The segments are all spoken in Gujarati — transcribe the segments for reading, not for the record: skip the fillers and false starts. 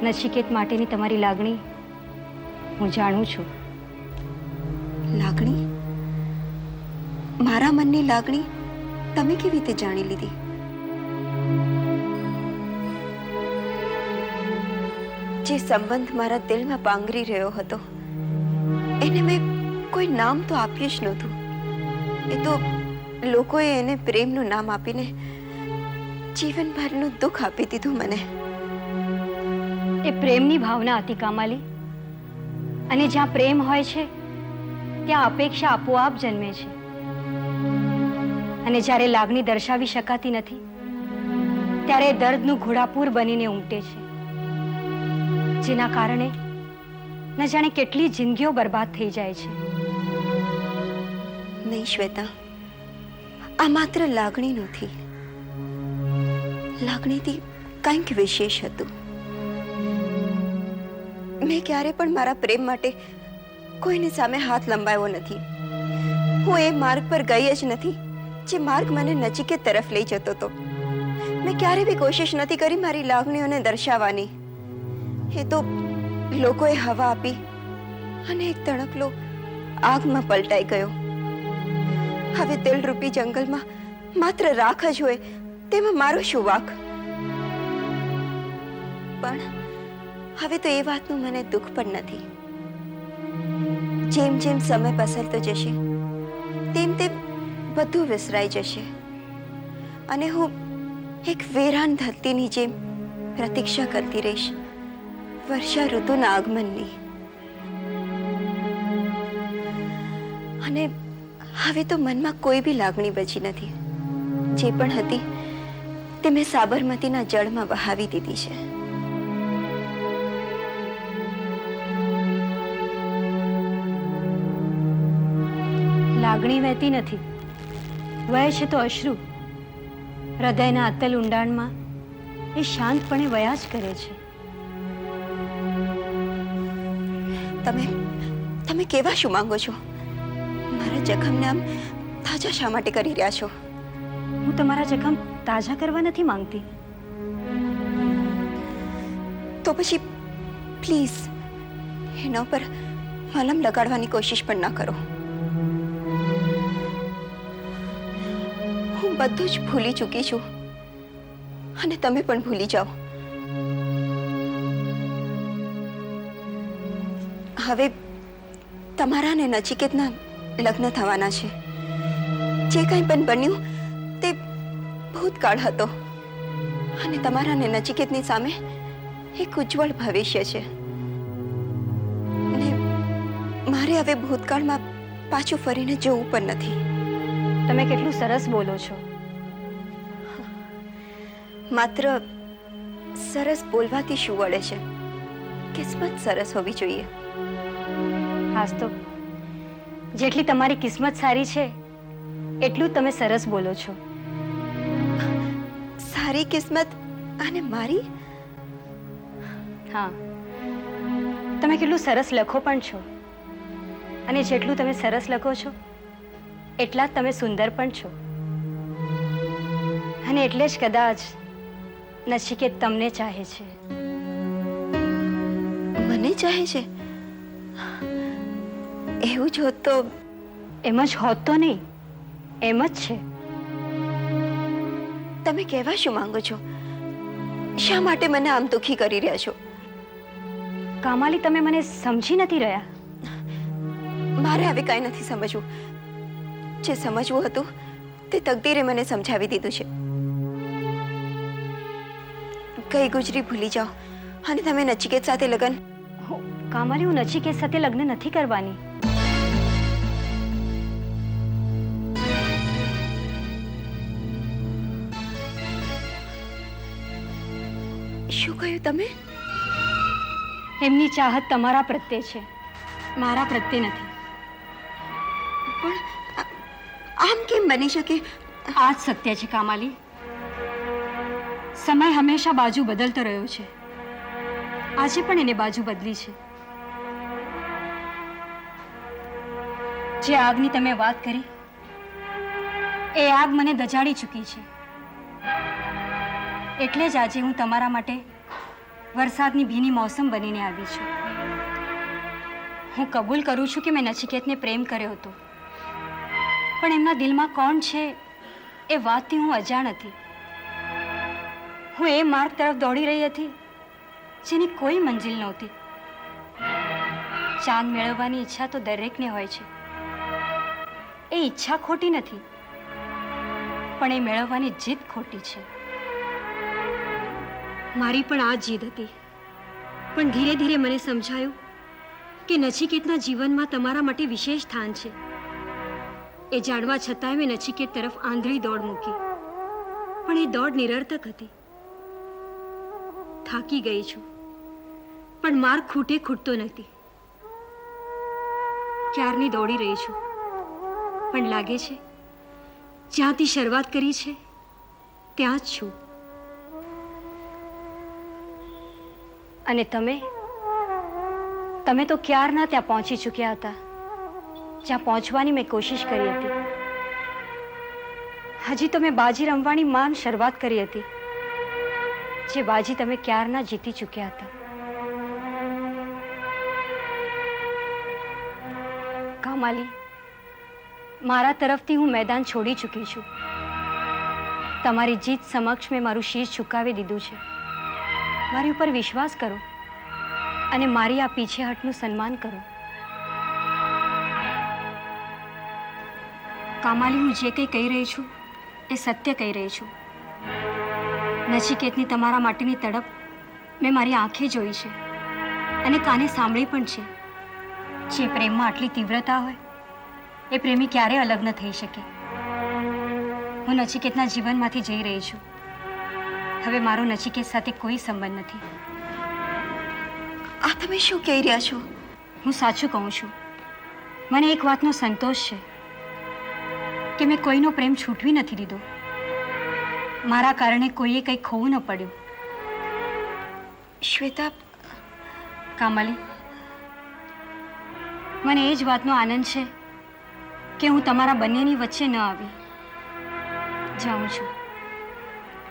નચિકેત માટેની તમારી લાગણી હું જાણું છું. લાગણી? મારા મનની લાગણી તમે કેવી રીતે જાણી લીધી? જે સંબંધ મારા દિલમાં પાંગરી રહ્યો હતો એને મેં કોઈ નામ તો આપ્યું જ નહોતું. એ તો લોકોએ એને પ્રેમનું નામ આપીને જીવનભરનું દુઃખ આપી દીધું મને. એ પ્રેમની ભાવના હતી કામાલી. અને જ્યાં પ્રેમ હોય છે ત્યાં અપેક્ષા આપોઆપ જન્મે છે. અને જ્યારે લાગણી દર્શાવી શકાતી નથી ત્યારે દર્દનું ઘોડાપૂર બનીને ઉમટે છે, જેના કારણે ન જાણે કેટલી જિંદગીઓ બરબાદ થઈ જાય છે. નહીં શ્વેતા, આ માત્ર લાગણી નથી. લાગણીથી કંઈક વિશેષ હતું. મેં ક્યારે પણ મારા પ્રેમ માટે કોઈની સામે હાથ લંબાવ્યો નથી. હું એ માર્ગ પર ગઈ જ નથી જે માર્ગ મને નચિકેત તરફ લઈ જતો હતો. મેં ક્યારે બી કોશિશ નથી કરી મારી લાગણીઓને દર્શાવવાની. એ તો લોકોએ હવા આપી અને એક તણકલો આગમાં પલટાઈ ગયો. હવે દિલરૂપી જંગલમાં માત્ર રાખ જ હોય તેમાં મારો શું વાંક? પણ હવે તો એ વાતનું મને દુઃખ પણ નથી. જેમ જેમ સમય પસરતો જશે તેમ તેમ બધું વિસરાઈ જશે અને હું એક વેરાન ધરતીની જેમ પ્રતીક્ષા કરતી રહીશ વર્ષા ઋતુના આગમનની. અને હવે તો મનમાં કોઈ બી લાગણી બચી નથી. જે પણ હતી તે મેં સાબરમતીના જળમાં વહાવી દીધી છે. લાગણી વહેતી નથી, વહે છે તો અશ્રુ. હૃદયના અતલ ઊંડાણમાં એ શાંતપણે વયા જ કરે છે. તમે કેવા શું માંગો છો? મારા જખમને આમ તાજા શા માટે કરી રહ્યા છો? હું તમારા જખમ તાજા કરવા નથી માંગતી. તો પછી પ્લીઝ એના પર મલમ લગાડવાની કોશિશ પણ ના કરો. હું બધું જ ભૂલી ચૂકી છું અને તમે પણ ભૂલી જાઓ. હવે તમારા ને નચિકેતના લગ્ન થવાના છે. જે કંઈ પણ બન્યું તે ભૂતકાળ હતો અને તમારા ને નચિકેતની સામે એક ઉજ્જવળ ભવિષ્ય છે. અને મારે હવે ભૂતકાળમાં પાછું ફરીને જોવું પણ નથી. તમે કેટલું સરસ બોલો છો. માત્ર સરસ બોલવાથી શું વળે છે? કિસ્મત સરસ હોવી જોઈએ. હાસ તો જેટલી તમારી કિસ્મત સારી છે એટલું તમે સરસ બોલો છો. સારી કિસ્મત અને મારી? હા, તમે કેટલું સરસ લખો પણ છો. અને જેટલું તમે સરસ લખો છો એટલા જ તમે સુંદર પણ છો. અને એટલે જ કદાચ નચિકેત તમને ચાહે છે. મને ચાહે છે? એવું જ હોત તો? એમ જ હોત તો નહીં, એમ જ છે. તમે કહેવા શું માંગો છો? શા માટે મને આમ દુખી કરી રહ્યા છો? કામાલી, તમે મને સમજી નથી રહ્યા. મારે હવે કાંઈ નથી સમજવું. જે સમજવું હતું તે તકદીરે મને સમજાવી દીધું છે. કઈ ગુજરી ભૂલી જાઓ અને તમે નચિકેત સાથે લગ્ન. કામાલી, હું નચિકેત સાથે લગ્ન નથી કરવાની. શું કહ્યું તમે? એમની ચાહત તમારા પ્રત્યે છે, મારા પ્રત્યે નથી. પણ આમ કેમ બની શકે? આ જ સત્ય છે કામાલી. સમય હંમેશા બાજુ બદલતો રહ્યો છે. આજે પણ એને બાજુ બદલી છે. જે આગની તમે વાત કરી એ આગ મને દજાડી ચૂકી છે. એટલે જ આજે હું તમારા માટે વરસાદની ભીની મોસમ બનીને આવી છું. હું કબૂલ કરું છું કે મેં નચિકેતને પ્રેમ કર્યો હતો, પણ એમના દિલમાં કોણ છે એ વાતથી હું અજાણ હતી. હું એ માર્ગ તરફ દોડી રહી હતી જેની કોઈ મંજિલ નહોતી. ચાંદ મેળવવાની ઈચ્છા તો દરેકને હોય છે. એ ઈચ્છા ખોટી નથી, પણ એ મેળવવાની જીદ ખોટી છે. મારી પણ આ જીદ હતી, પણ ધીરે ધીરે મને સમજાયું કે નચિકેતના જીવનમાં તમારા માટે વિશેષ સ્થાન છે. એ જાણવા છતાંય મેં નચિકેત તરફ આંધળી દોડ મૂકી, પણ એ દોડ નિરર્થક હતી. થાકી ગઈ છું, પણ માર્ગ ખૂટતો નથી. ક્યારની દોડી રહી છું, પણ લાગે છે જ્યાંથી શરૂઆત કરી છે ત્યાં જ છું. અને તમે તો ક્યારના ત્યાં પહોંચી ચૂક્યા હતા જ્યાં પહોંચવાની મેં કોશિશ કરી હતી. હજી તો મેં બાજી રમવાની માંડ શરૂઆત કરી હતી, જે બાજી તમે ક્યારના જીતી ચૂક્યા હતા. કામાલી, મારા તરફથી હું મેદાન છોડી ચૂકી છું. તમારી જીત સમક્ષ મેં મારું શીશ ઝુકાવી દીધું છે. મારી ઉપર વિશ્વાસ કરો અને મારી આ પીછેહટનું સન્માન કરો. કામાલી, હું જે કંઈ કહી રહી છું એ સત્ય કહી રહી છું. નચિકેતની તમારા માટેની તડપ મેં મારી આંખે જોઈ છે અને કાને સાંભળી પણ છે. જે પ્રેમમાં આટલી તીવ્રતા હોય એ પ્રેમી ક્યારેય અલગ ન થઈ શકે. હું નચિકેતના જીવનમાંથી જઈ રહી છું. હવે મારો નચિકેત સાથે કોઈ સંબંધ નથી. આ તમે શું કહી રહ્યા છો? હું સાચું કહું છું. મને એક વાતનો સંતોષ છે કે મેં કોઈનો પ્રેમ છૂટવી નથી દીધો. મારા કારણે કોઈએ કંઈ ખોવું ન પડ્યું. શ્વેતા, કામલી, મને એ જ વાતનો આનંદ છે કે હું તમારા બંનેની વચ્ચે ન આવી. જાઉં છું.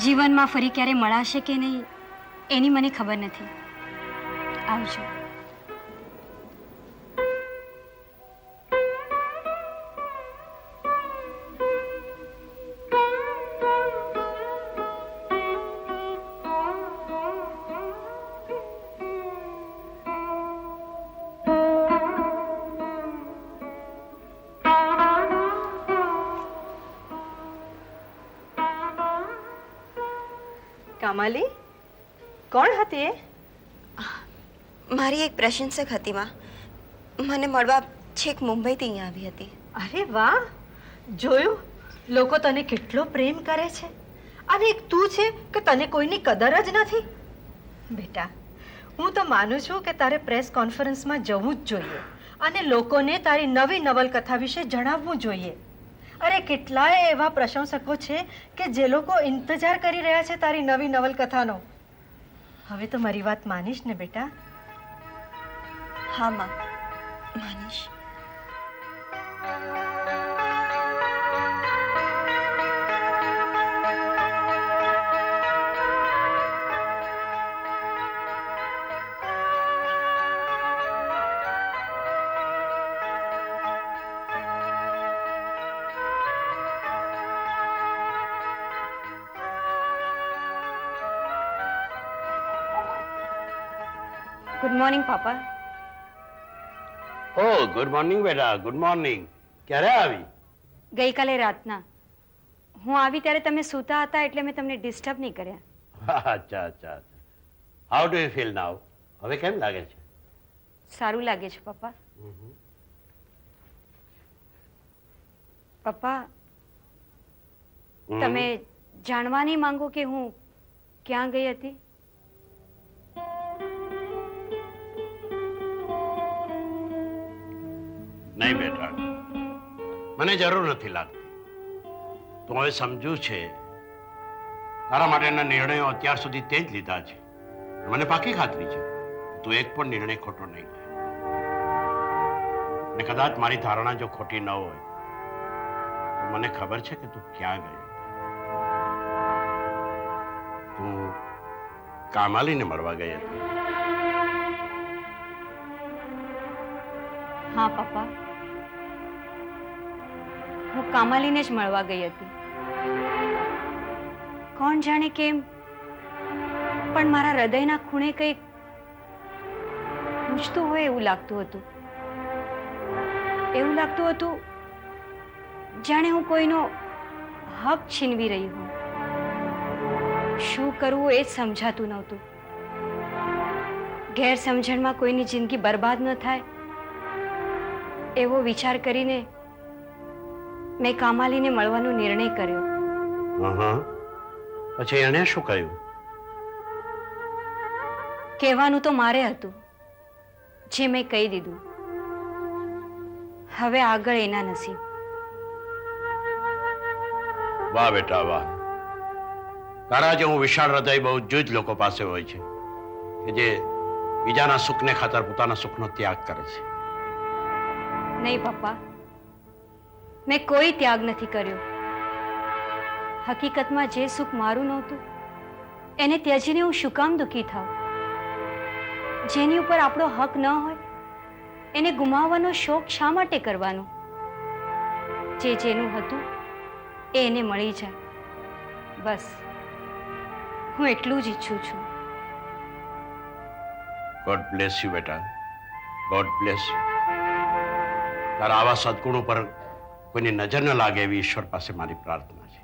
જીવનમાં ફરી ક્યારે મળાશે કે નહીં એની મને ખબર નથી. આવજો. કામાલી, કોણ હતી એ? મારી એક પ્રશંસક હતી માં. મને મળવા છેક મુંબઈથી અહીંયા આવી હતી. અરે વાહ, જોયું લોકો તને કેટલો પ્રેમ કરે છે અને એક તું છે કે તને કોઈની કદર જ નથી. બેટા, હું તો માનું છું કે તારે પ્રેસ કોન્ફરન્સમાં જવું જ જોઈએ અને લોકોને તારી નવી નવલકથા વિશે જણાવવું જોઈએ. અરે કેટલાય એવા પ્રશંસકો છે કે જે લોકો ઇંતજાર કરી રહ્યા છે તારી નવી નવલકથાનો. હવે તો મારી વાત માનીશ ને બેટા? હા માં, માનીશ. ગુડ મોર્નિંગ પાપા. ઓ ગુડ મોર્નિંગ બેટા, ગુડ મોર્નિંગ. ક્યારે આવી? ગઈકાલે રાતના. હું આવી ત્યારે તમે સૂતા હતા એટલે મેં તમને ડિસ્ટર્બ નહીં કર્યા. અચ્છા અચ્છા. હાઉ ડુ યુ ફીલ નાઉ? હવે કેમ લાગે છે? સારું લાગે છે પપ્પા. પપ્પા, તમે જાણવા નહીં માંગો કે હું ક્યાં ગઈ હતી? નહીં બેટા, મને જરૂર નથી લાગતી. તું હવે સમજ્યું છે તારા માટેના નિર્ણયો અત્યાર સુધી તે જ લીધા છે. મને પાકી ખાતરી છે તું એક પણ નિર્ણય ખોટો નહીં લે. ને કદાચ મારી ધારણા જો ખોટી ન હોય તો મને ખબર છે કે તું ક્યાં ગયો. તું કામાલીને મળવા ગઈ હતી. હા પપ્પા, હું કામાલીને જ મળવા ગઈ હતી. કોણ જાણે કેમ પણ મારા હૃદયના ખૂણે કંઈક પૂછતું હોય એવું લાગતું હતું. એવું લાગતું હતું જાણે હું કોઈનો હક છીનવી રહી હું. શું કરવું એ જ સમજાતું નહોતું. ગેરસમજણમાં કોઈની જિંદગી બરબાદ ન થાય એવો વિચાર કરીને મેં કામાલીને મળવાનો નિર્ણય કર્યો. હા, પછી એણે શું કહ્યું? કહેવાનું તો મારે હતું, જે મેં કહી દીધું. હવે આગળ એના નસીબ. વાહ બેટા વાહ, તારા જેવું વિશાળ હૃદય બહુ જ લોકો પાસે હોય છે કે જે બીજાના સુખને ખાતર પોતાના સુખનો ત્યાગ કરે છે. નહીં પપ્પા, મેં કોઈ ત્યાગ નથી કર્યો. હકીકતમાં જે સુખ મારું નહોતું એને ત્યજીને હું શું કામ દુઃખી થાવ? જેની ઉપર આપણો હક ન હોય એને ગુમાવવાનો શોખ શા માટે કરવાનો? જે જેનું હતું એ એને મળી જાય, બસ હું એટલું જ ઈચ્છું છું. ગોડ બ્લેસ યુ બેટા, ગોડ બ્લેસ યુ. તારા આવા સદગુણ ઉપર કોઈની નજર ન લાગે એવી ઈશ્વર પાસે મારી પ્રાર્થના છે.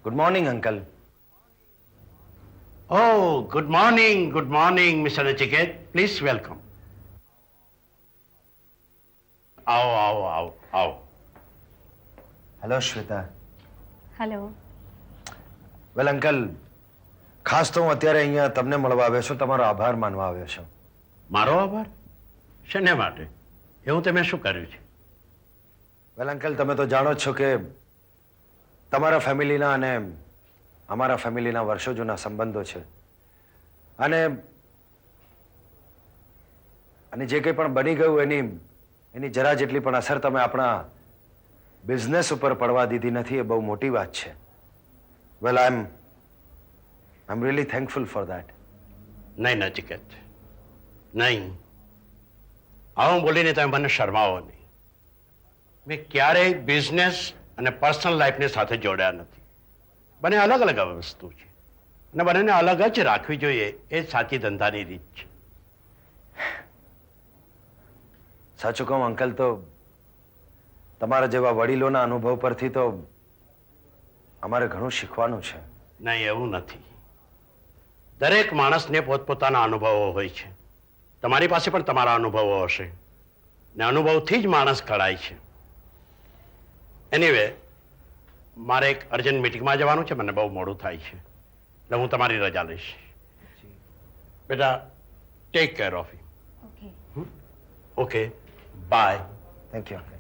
Good morning uncle. Oh, good morning, Mr. Nachiket. Please welcome. આવો. હેલો શ્વેતા. હેલો. વેલ અંકલ, ખાસ તો હું અત્યારે અહીંયા તમને મળવા આવ્યો છું, તમારો આભાર માનવા આવ્યો છું. મારો આભાર? શેને માટે? એવું તે મેં શું કર્યું છે? વેલ અંકલ, તમે તો જાણો જ છો કે તમારા ફેમિલીના અને અમારા ફેમિલીના વર્ષો જૂના સંબંધો છે. અને જે કંઈ પણ બની ગયું એની જરા જેટલી પણ અસર તમે આપણા બિઝનેસ ઉપર પડવા દીધી નથી, એ બહુ મોટી વાત છે. Well I am really thankful for that. નહીં નચિકેત, નહીં. આવું બોલીને તમે મને શરમાવો નહીં. મેં ક્યારેય બિઝનેસ અને પર્સનલ લાઈફને સાથે જોડ્યા નથી. બંને અલગ અલગ વસ્તુ છે અને બંનેને અલગ જ રાખવી જોઈએ, એ જ સાચી ધંધાની રીત છે. સાચું કહું અંકલ, તો તમારા જેવા વડીલોના અનુભવ પરથી તો અમારે ઘણું શીખવાનું છે. નહીં, એવું નથી. દરેક માણસને પોતપોતાના અનુભવો હોય છે. તમારી પાસે પણ તમારા અનુભવો હશે ને અનુભવથી જ માણસ ઘડાય છે. એનીવે, મારે એક અર્જન્ટ મીટિંગમાં જવાનું છે, મને બહુ મોડું થાય છે, એટલે હું તમારી રજા લઈશ. બેટા, take care of you. Okay. Okay, bye. Thank you uncle.